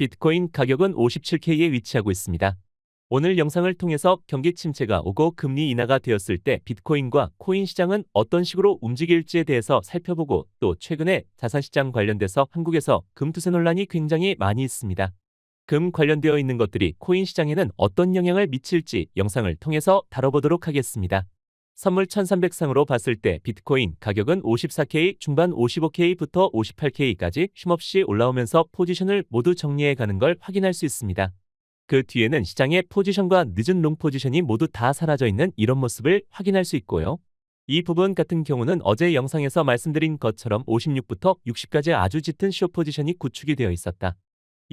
비트코인 가격은 57K에 위치하고 있습니다. 오늘 영상을 통해서 경기 침체가 오고 금리 인하가 되었을 때 비트코인과 코인 시장은 어떤 식으로 움직일지에 대해서 살펴보고, 또 최근에 자산시장 관련돼서 한국에서 금투세 논란이 굉장히 많이 있습니다. 금 관련되어 있는 것들이 코인 시장에는 어떤 영향을 미칠지 영상을 통해서 다뤄보도록 하겠습니다. 선물 1300상으로 봤을 때 비트코인 가격은 54K 중반 55K부터 58K까지 쉼없이 올라오면서 포지션을 모두 정리해 가는 걸 확인할 수 있습니다. 그 뒤에는 시장의 포지션과 늦은 롱 포지션이 모두 다 사라져 있는 이런 모습을 확인할 수 있고요. 이 부분 같은 경우는 어제 영상에서 말씀드린 것처럼 56부터 60까지 아주 짙은 숏 포지션이 구축이 되어 있었다.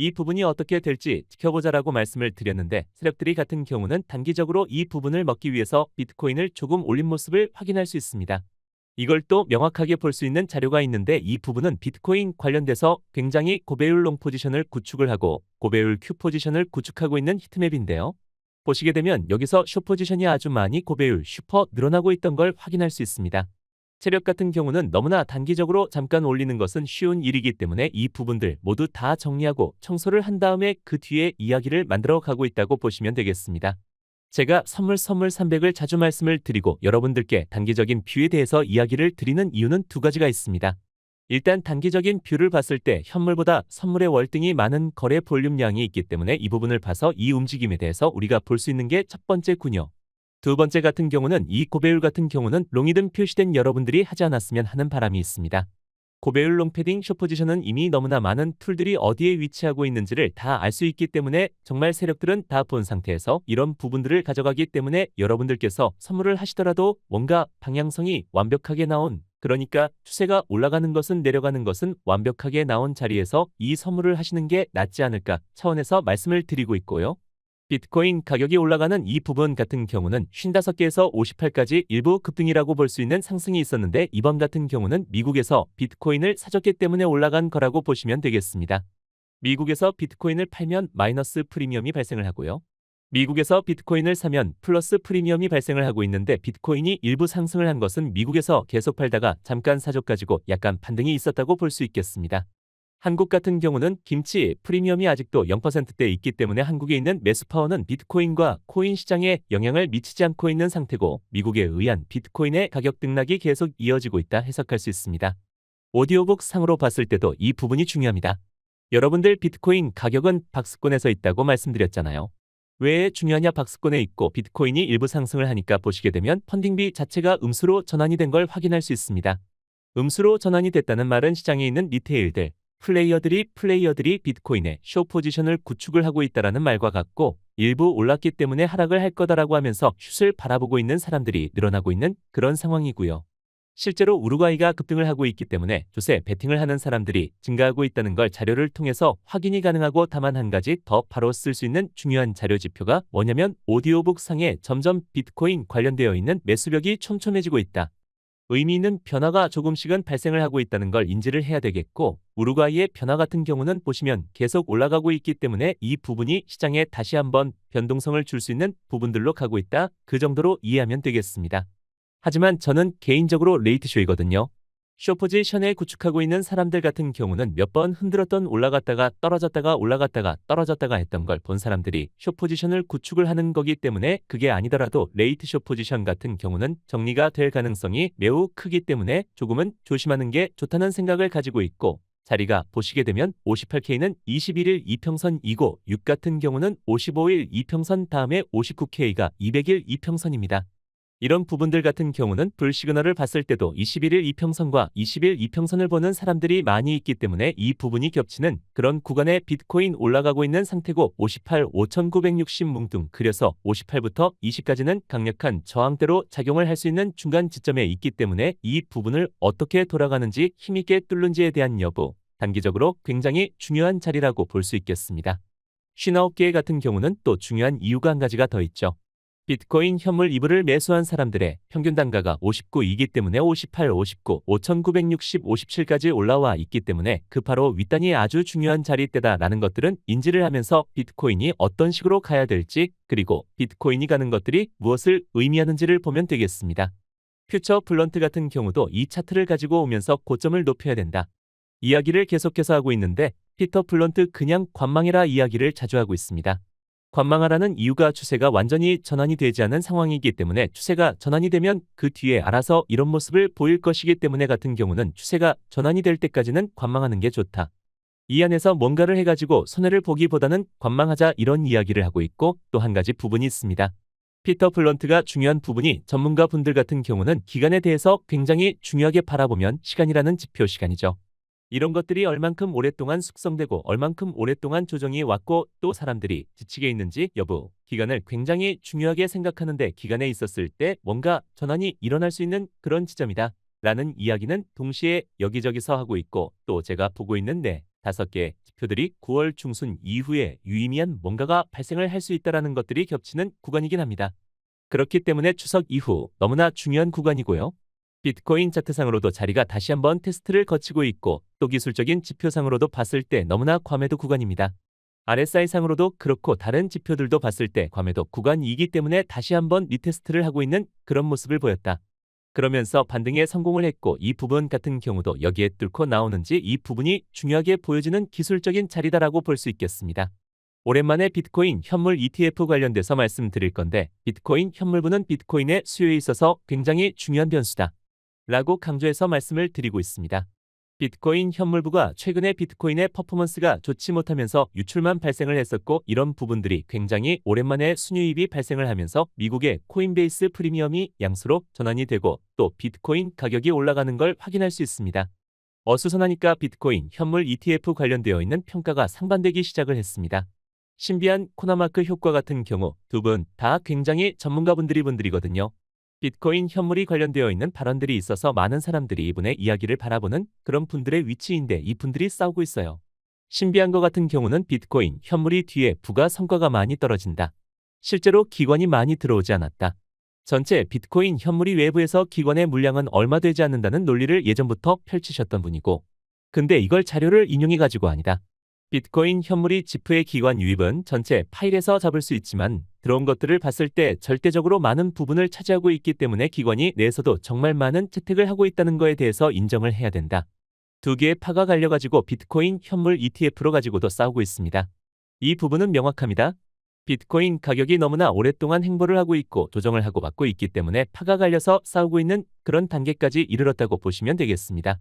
이 부분이 어떻게 될지 지켜보자라고 말씀을 드렸는데, 세력들이 같은 경우는 단기적으로 이 부분을 먹기 위해서 비트코인을 조금 올린 모습을 확인할 수 있습니다. 이걸 또 명확하게 볼 수 있는 자료가 있는데, 이 부분은 비트코인 관련돼서 굉장히 고배율 롱 포지션을 구축을 하고 고배율 Q 포지션을 구축하고 있는 히트맵인데요. 보시게 되면 여기서 숏 포지션이 아주 많이 고배율 슈퍼 늘어나고 있던 걸 확인할 수 있습니다. 체력 같은 경우는 너무나 단기적으로 잠깐 올리는 것은 쉬운 일이기 때문에 이 부분들 모두 다 정리하고 청소를 한 다음에 그 뒤에 이야기를 만들어 가고 있다고 보시면 되겠습니다. 제가 선물 300을 자주 말씀을 드리고 여러분들께 단기적인 뷰에 대해서 이야기를 드리는 이유는 두 가지가 있습니다. 일단 단기적인 뷰를 봤을 때 현물보다 선물의 월등히 많은 거래 볼륨량이 있기 때문에 이 부분을 봐서 이 움직임에 대해서 우리가 볼 수 있는 게 첫 번째군요. 두 번째 같은 경우는 이 고배율 같은 경우는 롱이든 표시된 여러분들이 하지 않았으면 하는 바람이 있습니다. 고배율 롱 패딩 숏 포지션은 이미 너무나 많은 툴들이 어디에 위치하고 있는지를 다 알 수 있기 때문에 정말 세력들은 다 본 상태에서 이런 부분들을 가져가기 때문에 여러분들께서 선물을 하시더라도 뭔가 방향성이 완벽하게 나온, 그러니까 추세가 올라가는 것은 내려가는 것은 완벽하게 나온 자리에서 이 선물을 하시는 게 낫지 않을까 차원에서 말씀을 드리고 있고요. 비트코인 가격이 올라가는 이 부분 같은 경우는 55개에서 58까지 일부 급등이라고 볼 수 있는 상승이 있었는데, 이번 같은 경우는 미국에서 비트코인을 사줬기 때문에 올라간 거라고 보시면 되겠습니다. 미국에서 비트코인을 팔면 마이너스 프리미엄이 발생을 하고요. 미국에서 비트코인을 사면 플러스 프리미엄이 발생을 하고 있는데, 비트코인이 일부 상승을 한 것은 미국에서 계속 팔다가 잠깐 사줘가지고 약간 반등이 있었다고 볼 수 있겠습니다. 한국 같은 경우는 김치 프리미엄이 아직도 0%대 있기 때문에 한국에 있는 매수 파워는 비트코인과 코인 시장에 영향을 미치지 않고 있는 상태고, 미국에 의한 비트코인의 가격 등락이 계속 이어지고 있다 해석할 수 있습니다. 오디오북 상으로 봤을 때도 이 부분이 중요합니다. 여러분들 비트코인 가격은 박스권에서 있다고 말씀드렸잖아요. 왜 중요하냐? 박스권에 있고 비트코인이 일부 상승을 하니까 보시게 되면 펀딩비 자체가 음수로 전환이 된 걸 확인할 수 있습니다. 음수로 전환이 됐다는 말은 시장에 있는 리테일들, 플레이어들이 비트코인의 숏 포지션을 구축을 하고 있다라는 말과 같고, 일부 올랐기 때문에 하락을 할 거다라고 하면서 슛을 바라보고 있는 사람들이 늘어나고 있는 그런 상황이고요. 실제로 우루과이가 급등을 하고 있기 때문에 조세 베팅을 하는 사람들이 증가하고 있다는 걸 자료를 통해서 확인이 가능하고, 다만 한 가지 더 바로 쓸 수 있는 중요한 자료 지표가 뭐냐면 오디오북 상에 점점 비트코인 관련되어 있는 매수벽이 촘촘해지고 있다. 의미 있는 변화가 조금씩은 발생을 하고 있다는 걸 인지를 해야 되겠고, 우루과이의 변화 같은 경우는 보시면 계속 올라가고 있기 때문에 이 부분이 시장에 다시 한번 변동성을 줄 수 있는 부분들로 가고 있다, 그 정도로 이해하면 되겠습니다. 하지만 저는 개인적으로 레이트쇼이거든요. 숏 포지션에 구축하고 있는 사람들 같은 경우는 몇 번 흔들었던 올라갔다가 떨어졌다가 올라갔다가 떨어졌다가 했던 걸 본 사람들이 숏 포지션을 구축을 하는 거기 때문에, 그게 아니더라도 레이트 숏 포지션 같은 경우는 정리가 될 가능성이 매우 크기 때문에 조금은 조심하는 게 좋다는 생각을 가지고 있고, 자리가 보시게 되면 58K는 21일 이평선이고 6 같은 경우는 55일 이평선 다음에 59K가 200일 이평선입니다. 이런 부분들 같은 경우는 불시그널을 봤을 때도 21일 이평선과 20일 이평선을 보는 사람들이 많이 있기 때문에 이 부분이 겹치는 그런 구간에 비트코인 올라가고 있는 상태고, 58, 5960 뭉뚱 그려서 58부터 20까지는 강력한 저항대로 작용을 할 수 있는 중간 지점에 있기 때문에 이 부분을 어떻게 돌아가는지 힘있게 뚫는지에 대한 여부, 단기적으로 굉장히 중요한 자리라고 볼 수 있겠습니다. 59개 같은 경우는 또 중요한 이유가 한 가지가 더 있죠. 비트코인 현물 이브를 매수한 사람들의 평균 단가가 59이기 때문에 58, 59, 5960, 57까지 올라와 있기 때문에 그 바로 윗단이 아주 중요한 자리대다라는 것들은 인지를 하면서 비트코인이 어떤 식으로 가야 될지, 그리고 비트코인이 가는 것들이 무엇을 의미하는지를 보면 되겠습니다. 퓨처 블런트 같은 경우도 이 차트를 가지고 오면서 고점을 높여야 된다, 이야기를 계속해서 하고 있는데, 피터 블런트 그냥 관망해라 이야기를 자주 하고 있습니다. 관망하라는 이유가 추세가 완전히 전환이 되지 않은 상황이기 때문에 추세가 전환이 되면 그 뒤에 알아서 이런 모습을 보일 것이기 때문에 같은 경우는 추세가 전환이 될 때까지는 관망하는 게 좋다. 이 안에서 뭔가를 해가지고 손해를 보기보다는 관망하자 이런 이야기를 하고 있고 또 한 가지 부분이 있습니다. 피터 블런트가 중요한 부분이 전문가분들 같은 경우는 기간에 대해서 굉장히 중요하게 바라보면 시간이라는 지표 시간이죠. 이런 것들이 얼만큼 오랫동안 숙성되고 얼만큼 오랫동안 조정이 왔고 또 사람들이 지치게 있는지 여부, 기간을 굉장히 중요하게 생각하는데 기간에 있었을 때 뭔가 전환이 일어날 수 있는 그런 지점이다. 라는 이야기는 동시에 여기저기서 하고 있고 또 제가 보고 있는 5개 지표들이 9월 중순 이후에 유의미한 뭔가가 발생을 할 수 있다는 것들이 겹치는 구간이긴 합니다. 그렇기 때문에 추석 이후 너무나 중요한 구간이고요. 비트코인 차트상으로도 자리가 다시 한번 테스트를 거치고 있고 또 기술적인 지표상으로도 봤을 때 너무나 과매도 구간입니다. RSI상으로도 그렇고 다른 지표들도 봤을 때 과매도 구간이기 때문에 다시 한번 리테스트를 하고 있는 그런 모습을 보였다. 그러면서 반등에 성공을 했고 이 부분 같은 경우도 여기에 뚫고 나오는지 이 부분이 중요하게 보여지는 기술적인 자리다라고 볼 수 있겠습니다. 오랜만에 비트코인 현물 ETF 관련돼서 말씀드릴 건데 비트코인 현물부는 비트코인의 수요에 있어서 굉장히 중요한 변수다. 라고 강조해서 말씀을 드리고 있습니다. 비트코인 현물부가 최근에 비트코인의 퍼포먼스가 좋지 못하면서 유출만 발생을 했었고 이런 부분들이 굉장히 오랜만에 순유입이 발생을 하면서 미국의 코인베이스 프리미엄이 양수로 전환이 되고 또 비트코인 가격이 올라가는 걸 확인할 수 있습니다. 어수선하니까 비트코인 현물 ETF 관련되어 있는 평가가 상반되기 시작을 했습니다. 신비한 코나마크 효과 같은 경우 두 분 다 굉장히 전문가분들이거든요. 비트코인 현물이 관련되어 있는 발언들이 있어서 많은 사람들이 이분의 이야기를 바라보는 그런 분들의 위치인데 이 분들이 싸우고 있어요. 신비한 것 같은 경우는 비트코인 현물이 뒤에 부가 성과가 많이 떨어진다. 실제로 기관이 많이 들어오지 않았다. 전체 비트코인 현물이 외부에서 기관의 물량은 얼마 되지 않는다는 논리를 예전부터 펼치셨던 분이고 근데 이걸 자료를 인용해가지고 아니다. 비트코인 현물이 지프의 기관 유입은 전체 파일에서 잡을 수 있지만 들어온 것들을 봤을 때 절대적으로 많은 부분을 차지하고 있기 때문에 기관이 내에서도 정말 많은 채택을 하고 있다는 거에 대해서 인정을 해야 된다. 두 개의 파가 갈려가지고 비트코인 현물 ETF로 가지고도 싸우고 있습니다. 이 부분은 명확합니다. 비트코인 가격이 너무나 오랫동안 행보를 하고 있고 조정을 하고 받고 있기 때문에 파가 갈려서 싸우고 있는 그런 단계까지 이르렀다고 보시면 되겠습니다.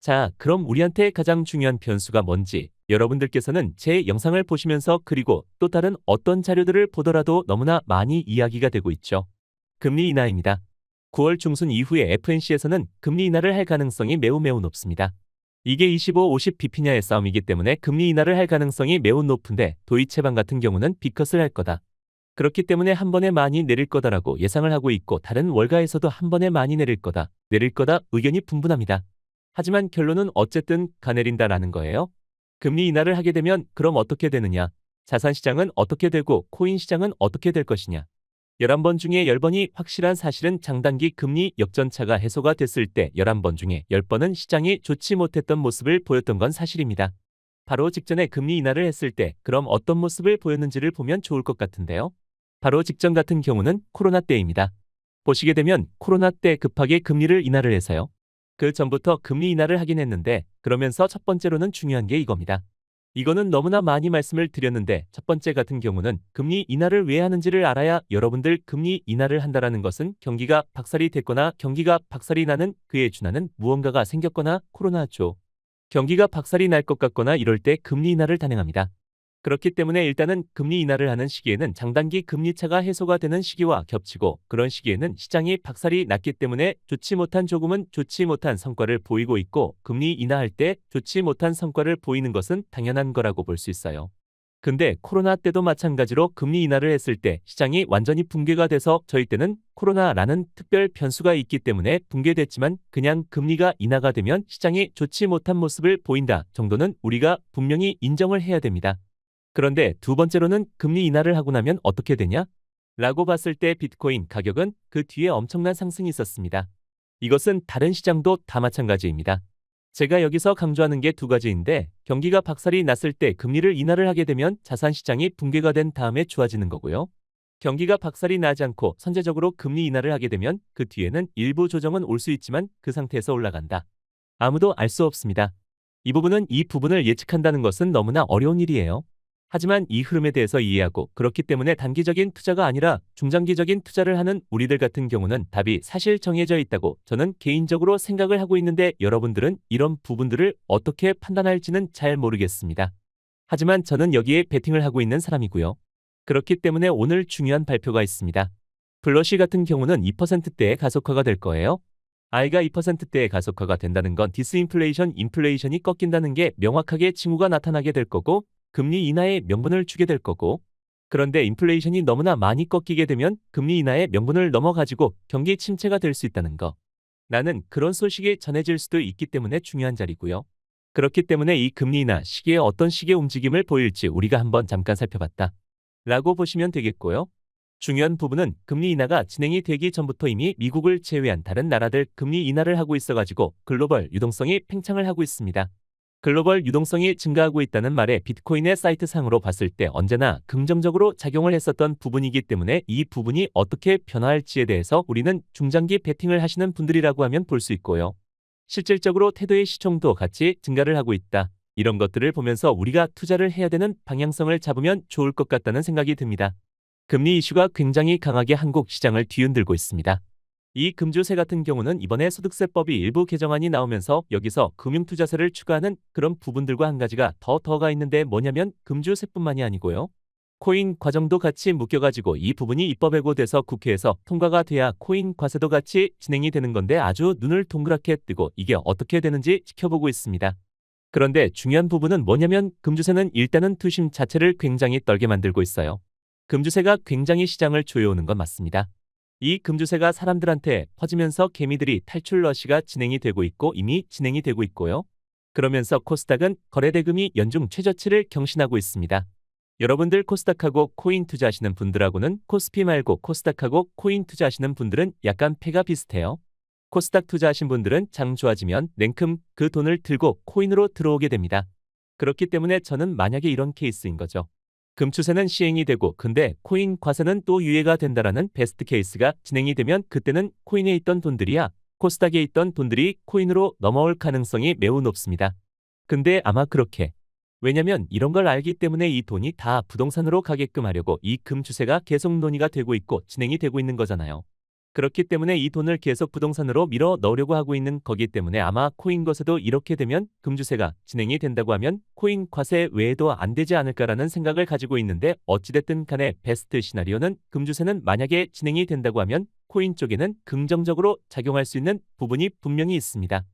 자, 그럼 우리한테 가장 중요한 변수가 뭔지 여러분들께서는 제 영상을 보시면서 그리고 또 다른 어떤 자료들을 보더라도 너무나 많이 이야기가 되고 있죠. 금리 인하입니다. 9월 중순 이후에 FNC에서는 금리 인하를 할 가능성이 매우 높습니다. 이게 25, 50bp냐의 싸움이기 때문에 금리 인하를 할 가능성이 매우 높은데 도이체방 같은 경우는 B컷을 할 거다. 그렇기 때문에 한 번에 많이 내릴 거다라고 예상을 하고 있고 다른 월가에서도 한 번에 많이 내릴 거다 의견이 분분합니다. 하지만 결론은 어쨌든 가내린다라는 거예요. 금리 인하를 하게 되면 그럼 어떻게 되느냐? 자산시장은 어떻게 되고 코인 시장은 어떻게 될 것이냐? 11번 중에 10번이 확실한 사실은 장단기 금리 역전차가 해소가 됐을 때 11번 중에 10번은 시장이 좋지 못했던 모습을 보였던 건 사실입니다. 바로 직전에 금리 인하를 했을 때 그럼 어떤 모습을 보였는지를 보면 좋을 것 같은데요. 바로 직전 같은 경우는 코로나 때입니다. 보시게 되면 코로나 때 급하게 금리를 인하를 해서요. 그 전부터 금리 인하를 하긴 했는데 그러면서 첫 번째로는 중요한 게 이겁니다. 이거는 너무나 많이 말씀을 드렸는데 첫 번째 같은 경우는 금리 인하를 왜 하는지를 알아야 여러분들 금리 인하를 한다라는 것은 경기가 박살이 됐거나 경기가 박살이 나는 그에 준하는 무언가가 생겼거나 코로나죠. 경기가 박살이 날 것 같거나 이럴 때 금리 인하를 단행합니다. 그렇기 때문에 일단은 금리 인하를 하는 시기에는 장단기 금리차가 해소가 되는 시기와 겹치고 그런 시기에는 시장이 박살이 났기 때문에 좋지 못한 조금은 좋지 못한 성과를 보이고 있고 금리 인하할 때 좋지 못한 성과를 보이는 것은 당연한 거라고 볼 수 있어요. 근데 코로나 때도 마찬가지로 금리 인하를 했을 때 시장이 완전히 붕괴가 돼서 저희 때는 코로나라는 특별 변수가 있기 때문에 붕괴됐지만 그냥 금리가 인하가 되면 시장이 좋지 못한 모습을 보인다 정도는 우리가 분명히 인정을 해야 됩니다. 그런데 두 번째로는 금리 인하를 하고 나면 어떻게 되냐? 라고 봤을 때 비트코인 가격은 그 뒤에 엄청난 상승이 있었습니다. 이것은 다른 시장도 다 마찬가지입니다. 제가 여기서 강조하는 게 두 가지인데 경기가 박살이 났을 때 금리를 인하를 하게 되면 자산시장이 붕괴가 된 다음에 좋아지는 거고요. 경기가 박살이 나지 않고 선제적으로 금리 인하를 하게 되면 그 뒤에는 일부 조정은 올 수 있지만 그 상태에서 올라간다. 아무도 알 수 없습니다. 이 부분을 예측한다는 것은 너무나 어려운 일이에요. 하지만 이 흐름에 대해서 이해하고 그렇기 때문에 단기적인 투자가 아니라 중장기적인 투자를 하는 우리들 같은 경우는 답이 사실 정해져 있다고 저는 개인적으로 생각을 하고 있는데 여러분들은 이런 부분들을 어떻게 판단할지는 잘 모르겠습니다. 하지만 저는 여기에 베팅을 하고 있는 사람이고요. 그렇기 때문에 오늘 중요한 발표가 있습니다. 블러시 같은 경우는 2%대의 가속화가 될 거예요. I가 2%대의 가속화가 된다는 건 디스인플레이션, 인플레이션이 꺾인다는 게 명확하게 징후가 나타나게 될 거고 금리 인하의 명분을 주게 될 거고 그런데 인플레이션이 너무나 많이 꺾이게 되면 금리 인하의 명분을 넘어가지고 경기 침체가 될 수 있다는 거. 나는 그런 소식이 전해질 수도 있기 때문에 중요한 자리고요. 그렇기 때문에 이 금리 인하 시기에 어떤 식의 움직임을 보일지 우리가 한번 잠깐 살펴봤다. 라고 보시면 되겠고요. 중요한 부분은 금리 인하가 진행이 되기 전부터 이미 미국을 제외한 다른 나라들 금리 인하를 하고 있어가지고 글로벌 유동성이 팽창을 하고 있습니다. 글로벌 유동성이 증가하고 있다는 말에 비트코인의 사이트상으로 봤을 때 언제나 긍정적으로 작용을 했었던 부분이기 때문에 이 부분이 어떻게 변화할지에 대해서 우리는 중장기 베팅을 하시는 분들이라고 하면 볼 수 있고요. 실질적으로 테더의 시총도 같이 증가를 하고 있다. 이런 것들을 보면서 우리가 투자를 해야 되는 방향성을 잡으면 좋을 것 같다는 생각이 듭니다. 금리 이슈가 굉장히 강하게 한국 시장을 뒤흔들고 있습니다. 이 금주세 같은 경우는 이번에 소득세법이 일부 개정안이 나오면서 여기서 금융투자세를 추가하는 그런 부분들과 한 가지가 더가 있는데 뭐냐면 금주세뿐만이 아니고요. 코인 과정도 같이 묶여가지고 이 부분이 입법예고 돼서 국회에서 통과가 돼야 코인 과세도 같이 진행이 되는 건데 아주 눈을 동그랗게 뜨고 이게 어떻게 되는지 지켜보고 있습니다. 그런데 중요한 부분은 뭐냐면 금주세는 일단은 투심 자체를 굉장히 떨게 만들고 있어요. 금주세가 굉장히 시장을 조여오는 건 맞습니다. 이 금주세가 사람들한테 퍼지면서 개미들이 탈출 러시가 진행이 되고 있고 이미 진행이 되고 있고요. 그러면서 코스닥은 거래대금이 연중 최저치를 경신하고 있습니다. 여러분들 코스닥하고 코인 투자하시는 분들하고는 코스피 말고 코스닥하고 코인 투자하시는 분들은 약간 패가 비슷해요. 코스닥 투자하신 분들은 장 좋아지면 냉큼 그 돈을 들고 코인으로 들어오게 됩니다. 그렇기 때문에 저는 만약에 이런 케이스인 거죠. 금추세는 시행이 되고 근데 코인 과세는 또 유예가 된다라는 베스트 케이스가 진행이 되면 그때는 코인에 있던 돈들이야 코스닥에 있던 돈들이 코인으로 넘어올 가능성이 매우 높습니다. 근데 아마 그렇게 왜냐면 이런 걸 알기 때문에 이 돈이 다 부동산으로 가게끔 하려고 이 금추세가 계속 논의가 되고 있고 진행이 되고 있는 거잖아요. 그렇기 때문에 이 돈을 계속 부동산으로 밀어 넣으려고 하고 있는 거기 때문에 아마 코인 과세도 이렇게 되면 금주세가 진행이 된다고 하면 코인 과세 외에도 안 되지 않을까라는 생각을 가지고 있는데 어찌됐든 간에 베스트 시나리오는 금주세는 만약에 진행이 된다고 하면 코인 쪽에는 긍정적으로 작용할 수 있는 부분이 분명히 있습니다.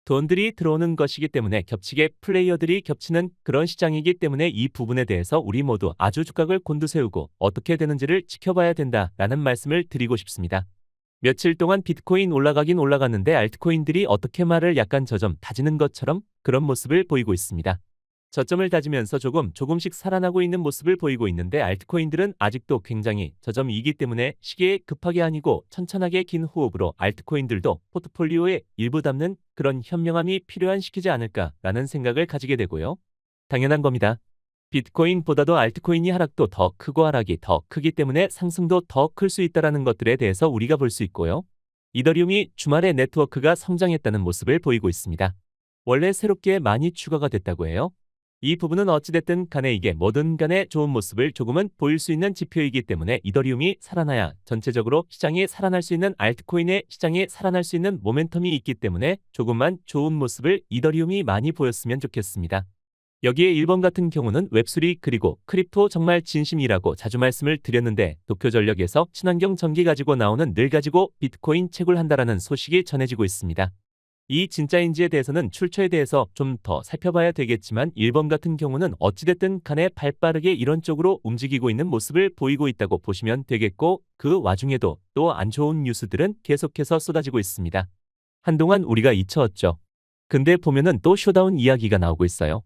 돈들이 들어오는 것이기 때문에 겹치게 플레이어들이 겹치는 그런 시장이기 때문에 이 부분에 대해서 우리 모두 아주 촉각을 곤두세우고 어떻게 되는지를 지켜봐야 된다라는 말씀을 드리고 싶습니다. 며칠 동안 비트코인 올라가긴 올라갔는데 알트코인들이 어떻게 말을 약간 저점 다지는 것처럼 그런 모습을 보이고 있습니다. 저점을 다지면서 조금씩 살아나고 있는 모습을 보이고 있는데 알트코인들은 아직도 굉장히 저점이기 때문에 시기에 급하게 아니고 천천하게 긴 호흡으로 알트코인들도 포트폴리오에 일부 담는 그런 현명함이 필요한 시기지 않을까라는 생각을 가지게 되고요. 당연한 겁니다. 비트코인보다도 알트코인이 하락도 더 크고 하락이 더 크기 때문에 상승도 더 클 수 있다는 것들에 대해서 우리가 볼 수 있고요. 이더리움이 주말에 네트워크가 성장했다는 모습을 보이고 있습니다. 원래 새롭게 많이 추가가 됐다고 해요. 이 부분은 어찌됐든 간에 이게 뭐든 간에 좋은 모습을 조금은 보일 수 있는 지표이기 때문에 이더리움이 살아나야 전체적으로 시장이 살아날 수 있는 알트코인의 시장이 살아날 수 있는 모멘텀이 있기 때문에 조금만 좋은 모습을 이더리움이 많이 보였으면 좋겠습니다. 여기에 1번 같은 경우는 웹3 그리고 크립토 정말 진심이라고 자주 말씀을 드렸는데 도쿄전력에서 친환경 전기 가지고 나오는 늘 가지고 비트코인 채굴한다라는 소식이 전해지고 있습니다. 이 진짜인지에 대해서는 출처에 대해서 좀 더 살펴봐야 되겠지만 1번 같은 경우는 어찌됐든 간에 발빠르게 이런 쪽으로 움직이고 있는 모습을 보이고 있다고 보시면 되겠고 그 와중에도 또 안 좋은 뉴스들은 계속해서 쏟아지고 있습니다. 한동안 우리가 잊혀왔죠. 근데 보면은 또 쇼다운 이야기가 나오고 있어요.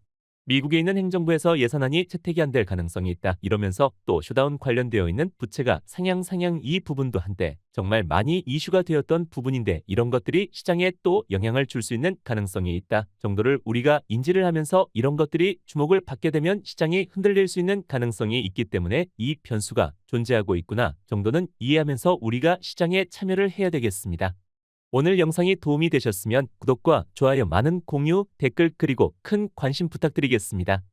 미국에 있는 행정부에서 예산안이 채택이 안 될 가능성이 있다. 이러면서 또 쇼다운 관련되어 있는 부채가 상향 이 부분도 한때 정말 많이 이슈가 되었던 부분인데 이런 것들이 시장에 또 영향을 줄 수 있는 가능성이 있다 정도를 우리가 인지를 하면서 이런 것들이 주목을 받게 되면 시장이 흔들릴 수 있는 가능성이 있기 때문에 이 변수가 존재하고 있구나 정도는 이해하면서 우리가 시장에 참여를 해야 되겠습니다. 오늘 영상이 도움이 되셨으면 구독과 좋아요, 많은 공유, 댓글 그리고 큰 관심 부탁드리겠습니다.